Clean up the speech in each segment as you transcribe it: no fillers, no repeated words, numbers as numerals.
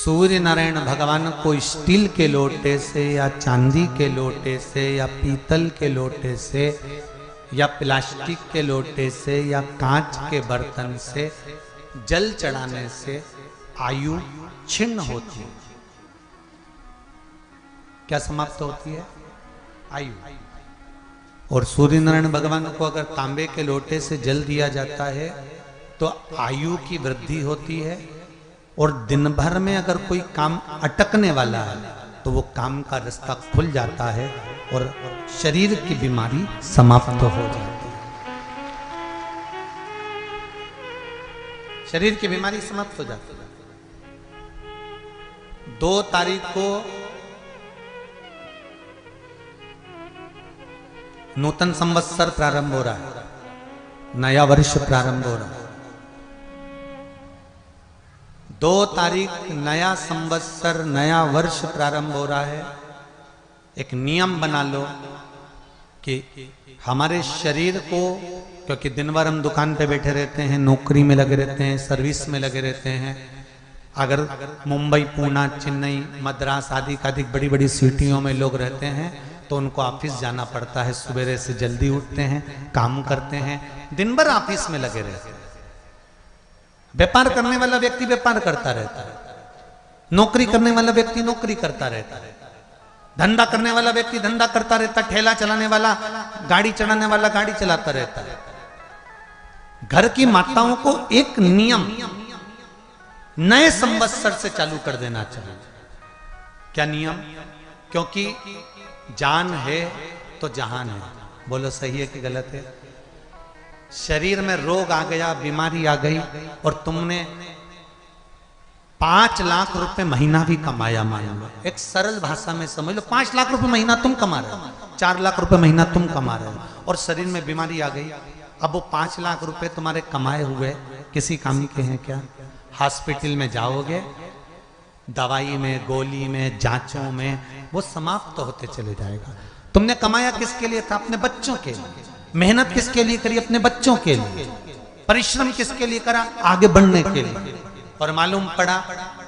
सूर्य नारायण भगवान को स्टील के लोटे से या चांदी के लोटे से या पीतल के लोटे से या प्लास्टिक के लोटे से या कांच के बर्तन से जल चढ़ाने से आयु छिन्न होती है। क्या समाप्त होती है? आयु। और सूर्य नारायण भगवान को अगर तांबे के लोटे से जल दिया जाता है तो आयु की वृद्धि होती है, और दिन भर में अगर कोई काम अटकने वाला है तो वो काम का रास्ता खुल जाता है और शरीर की बीमारी समाप्त हो जाती है। शरीर की बीमारी समाप्त हो जाती है। 2 तारीख को नूतन संवत्सर प्रारंभ हो रहा है, नया वर्ष प्रारंभ हो रहा है। 2 तारीख नया संवत्सर नया वर्ष प्रारंभ हो रहा है। एक नियम बना लो कि हमारे शरीर को, क्योंकि दिन भर हम दुकान पे बैठे रहते हैं, नौकरी में लगे रहते हैं, सर्विस में लगे रहते हैं। अगर मुंबई, पूना, चेन्नई, मद्रास आदि का अधिक बड़ी बड़ी सिटियों में लोग रहते हैं तो उनको ऑफिस जाना पड़ता है। सवेरे से जल्दी उठते हैं, काम करते हैं, दिन भर ऑफिस में लगे रहते हैं। व्यापार करने वाला व्यक्ति व्यापार करता रहता है, नौकरी करने वाला व्यक्ति नौकरी करता रहता है, धंधा करने वाला व्यक्ति धंधा करता रहता है, ठेला चलाने वाला, गाड़ी चलाने वाला गाड़ी चलाता रहता है। घर की माताओं को एक नियम नए संवत्सर से चालू कर देना चाहिए। क्या नियम? क्योंकि जान है तो जहान है। बोलो सही है कि गलत है? शरीर में रोग आ गया, बीमारी आ गई, और तुमने 5 लाख रुपए महीना भी कमाया, मान लो, एक सरल भाषा में समझ लो, 5 लाख रुपए महीना तुम कमा रहे हो, 4 लाख रुपए महीना तुम कमा रहे हो, और शरीर में बीमारी आ गई। अब वो 5 लाख रुपए तुम्हारे कमाए हुए किसी काम के हैं क्या? हॉस्पिटल में जाओगे, दवाई में, गोली में, जांचों में वो समाप्त होते चले जाएगा। तुमने कमाया किसके लिए था? अपने बच्चों के लिए। मेहनत किसके लिए करी? अपने बच्चों के लिए। परिश्रम किसके लिए करा? आगे बढ़ने के लिए। और मालूम पड़ा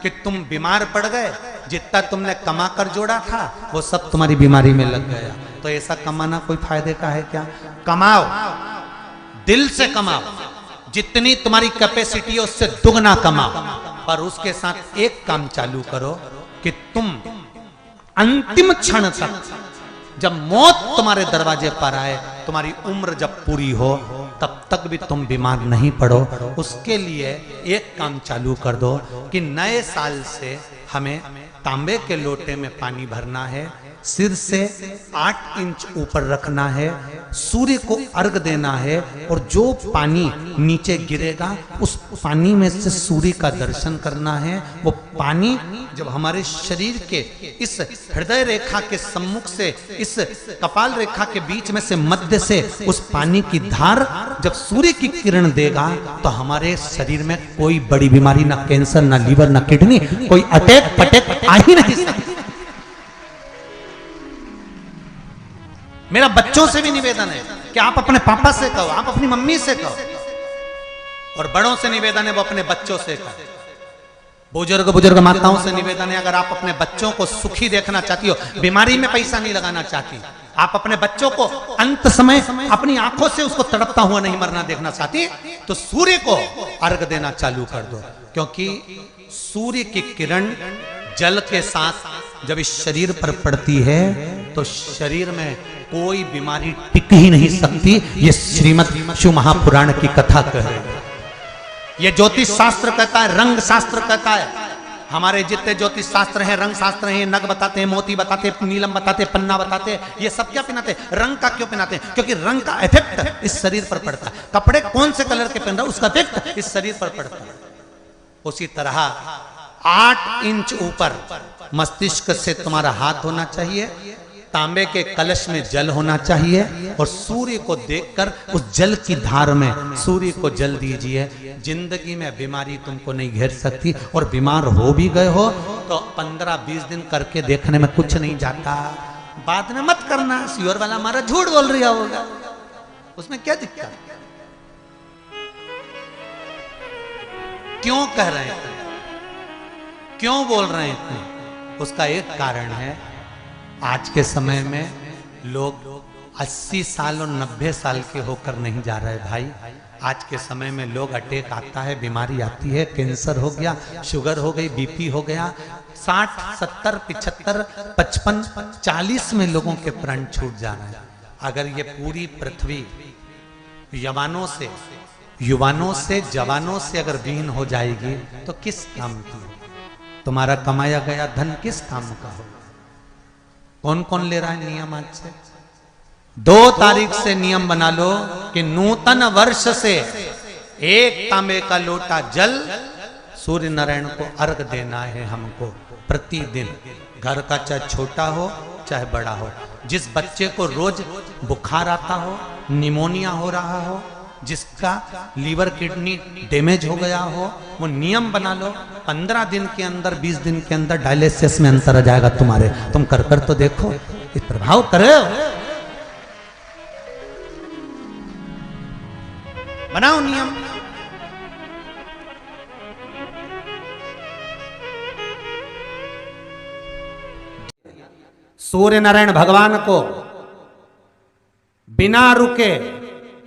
कि तुम बीमार पड़ गए, जितना तुमने कमा कर जोड़ा था वो सब तुम्हारी बीमारी में लग गया। तो ऐसा कमाना कोई फायदे का है क्या? कमाओ, दिल से कमाओ, जितनी तुम्हारी कैपेसिटी है उससे दुगना कमाओ, पर उसके साथ एक काम चालू करो कि तुम अंतिम क्षण तक, जब मौत तुम्हारे दरवाजे पर आए, तुम्हारी उम्र जब पूरी हो, तब तक भी तुम बीमार नहीं पड़ो। उसके लिए एक काम चालू कर दो कि नए साल से हमें तांबे के लोटे में पानी भरना है, सिर से 8 इंच ऊपर रखना है, सूर्य को अर्घ देना है, और जो पानी नीचे गिरेगा उस पानी में से सूर्य का दर्शन करना है। वो पानी जब हमारे शरीर के इस हृदय रेखा के सम्मुख से, इस कपाल रेखा के बीच में से, मध्य से उस पानी की धार जब सूर्य की किरण देगा तो हमारे शरीर में कोई बड़ी बीमारी, ना कैंसर, ना लीवर, ना किडनी, कोई अटैक पटैक आ ही नहीं सकती। मेरा बच्चों से भी निवेदन है कि आप अपने पापा से कहो, आप अपनी मम्मी से कहो, और बड़ों से निवेदन है वो अपने बच्चों से कहो। बुजुर्ग माताओं से निवेदन है, अगर आप अपने बच्चों को सुखी देखना चाहती हो, बीमारी में पैसा नहीं लगाना चाहती, आप अपने बच्चों को अंत समय अपनी आंखों से उसको तड़पता हुआ नहीं मरना देखना चाहती, तो सूर्य को अर्घ देना चालू कर दो। क्योंकि सूर्य की किरण जल के साथ जब इस शरीर पर पड़ती है तो शरीर में कोई बीमारी टिक ही नहीं सकती। ये श्रीमद् शिव महापुराण की कथा कह रही है। ये ज्योतिष शास्त्र कहता है, रंग शास्त्र कहता है। हमारे जितने ज्योतिष शास्त्र हैं, रंग शास्त्र हैं, नग बताते हैं, मोती बताते हैं, नीलम बताते हैं, पन्ना बताते हैं, ये सब क्या पहनाते हैं? रंग का क्यों पहनाते हैं? क्योंकि रंग का इफेक्ट इस शरीर पर पड़ता है। कपड़े कौन से कलर के पहन रहा है उसका इफेक्ट इस शरीर पर पड़ता है। उसी तरह 8 इंच ऊपर मस्तिष्क से तुम्हारा हाथ होना चाहिए, तांबे के कलश में जल होना चाहिए, और सूर्य को देखकर उस जल की धार में सूर्य को जल दीजिए। जिंदगी में बीमारी तुमको नहीं घेर सकती, और बीमार हो भी गए हो तो 15-20 दिन करके देखने में कुछ नहीं जाता। बाद में मत करना, श्योर वाला हमारा झूठ बोल रहा होगा, उसमें क्या दिक्कत? क्यों कह रहे हैं? क्यों बोल रहे हैं इतने? उसका एक कारण है, आज के समय में लोग 80 साल और 90 साल के होकर नहीं जा रहे भाई। आज के समय में लोग अटैक आता है, बीमारी आती है, कैंसर हो गया, शुगर हो गई, बीपी हो गया, 60, 70, 75, 55, 40 में लोगों के प्राण छूट जा रहे हैं। अगर ये पूरी पृथ्वी युवानों से जवानों से अगर विहीन हो जाएगी तो किस काम की? तुम्हारा कमाया गया धन किस काम का हो? कौन कौन ले रहा है नियम? आज से 2 तारीख से नियम बना लो कि नूतन वर्ष से 1 तांबे का लोटा जल सूर्य नारायण को अर्घ देना है हमको प्रतिदिन। घर का चाहे छोटा हो चाहे बड़ा हो, जिस बच्चे को रोज बुखार आता हो, निमोनिया हो रहा हो, जिसका लीवर किडनी डैमेज हो गया हो, वो नियम बना लो 15 दिन के अंदर 20 दिन के अंदर डायलिसिस में अंतर आ जाएगा तुम्हारे। तुम कर तो देखो, इस प्रभाव करे, बनाओ नियम। सूर्य नारायण भगवान को बिना रुके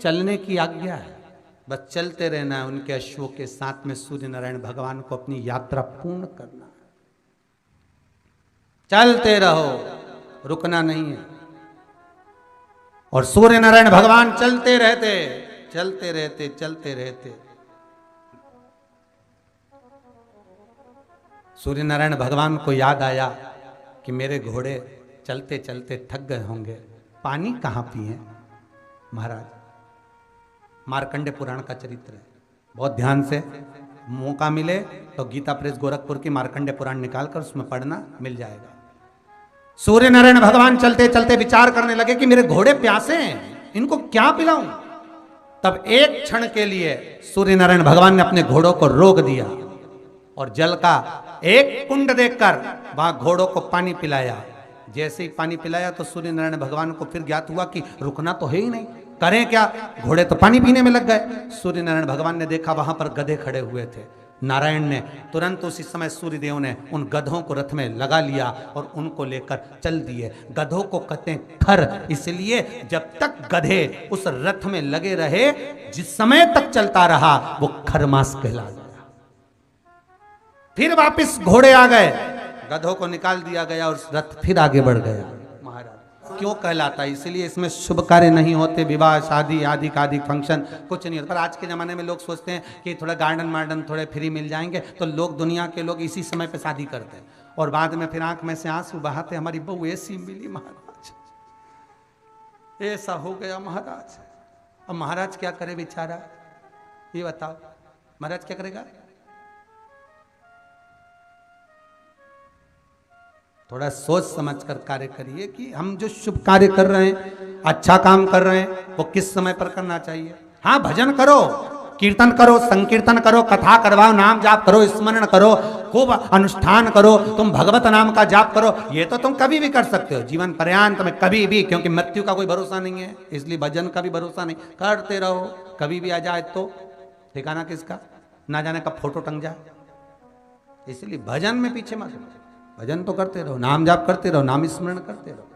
चलने की आज्ञा है, बस चलते रहना है। उनके अश्वों के साथ में सूर्य नारायण भगवान को अपनी यात्रा पूर्ण करना है। चलते रहो, रुकना नहीं है। और सूर्य नारायण भगवान चलते रहते चलते रहते चलते रहते। सूर्य नारायण भगवान को याद आया कि मेरे घोड़े चलते चलते थक गए होंगे, पानी कहां पिए? महाराज, मार्कंडे पुराण का चरित्र है, बहुत ध्यान से मौका मिले तो गीता प्रेस गोरखपुर की मार्कंडे पुराण निकालकर उसमें पढ़ना, मिल जाएगा। सूर्य नारायण भगवान चलते चलते विचार करने लगे कि मेरे घोड़े प्यासे हैं, इनको क्या पिलाऊं? तब एक क्षण के लिए सूर्य नारायण भगवान ने अपने घोड़ों को रोक दिया और जल का एक कुंड देखकर वहां घोड़ों को पानी पिलाया। जैसे ही पानी पिलाया तो सूर्य नारायण भगवान को फिर ज्ञात हुआ कि रुकना तो है ही नहीं, करें क्या? घोड़े तो पानी पीने में लग गए। सूर्य नारायण भगवान ने देखा वहां पर गधे खड़े हुए थे। नारायण ने तुरंत उसी समय सूर्यदेव ने उन गधों को रथ में लगा लिया और उनको लेकर चल दिए। गधों को कहते हैं खर, इसलिए जब तक गधे उस रथ में लगे रहे, जिस समय तक चलता रहा, वो खरमास कहला गया। फिर वापिस घोड़े आ गए, गधों को निकाल दिया गया और रथ फिर आगे बढ़ गया। महाराज क्यों कहलाता है? इसलिए इसमें शुभ कार्य नहीं होते, विवाह शादी आदि का आदि फंक्शन कुछ नहीं होता। पर आज के जमाने में लोग सोचते हैं कि थोड़ा गार्डन वार्डन थोड़े फ्री मिल जाएंगे, तो लोग, दुनिया के लोग इसी समय पे शादी करते हैं और बाद में फिर आंख में से आंसू बहाते, हमारी बहू ऐसी मिली महाराज, ऐसा हो गया महाराज। अब महाराज क्या करे बेचारा, ये बताओ, महाराज क्या करेगा? थोड़ा सोच समझकर कार्य करिए कि हम जो शुभ कार्य कर रहे हैं, अच्छा काम कर रहे हैं, वो किस समय पर करना चाहिए। हाँ, भजन करो, कीर्तन करो, संकीर्तन करो, कथा करवाओ, नाम जाप करो, स्मरण करो, खूब अनुष्ठान करो, तुम भगवत नाम का जाप करो। ये तो तुम कभी भी कर सकते हो, जीवन पर्यांत में कभी भी, क्योंकि मृत्यु का कोई भरोसा नहीं है, इसलिए भजन का भी भरोसा नहीं। करते रहो, कभी भी आ जाए तो ठिकाना किसका, ना जाने कब फोटो टंग जाए। इसलिए भजन में पीछे मत, भजन तो करते रहो, नाम जाप करते रहो, नाम स्मरण करते रहो।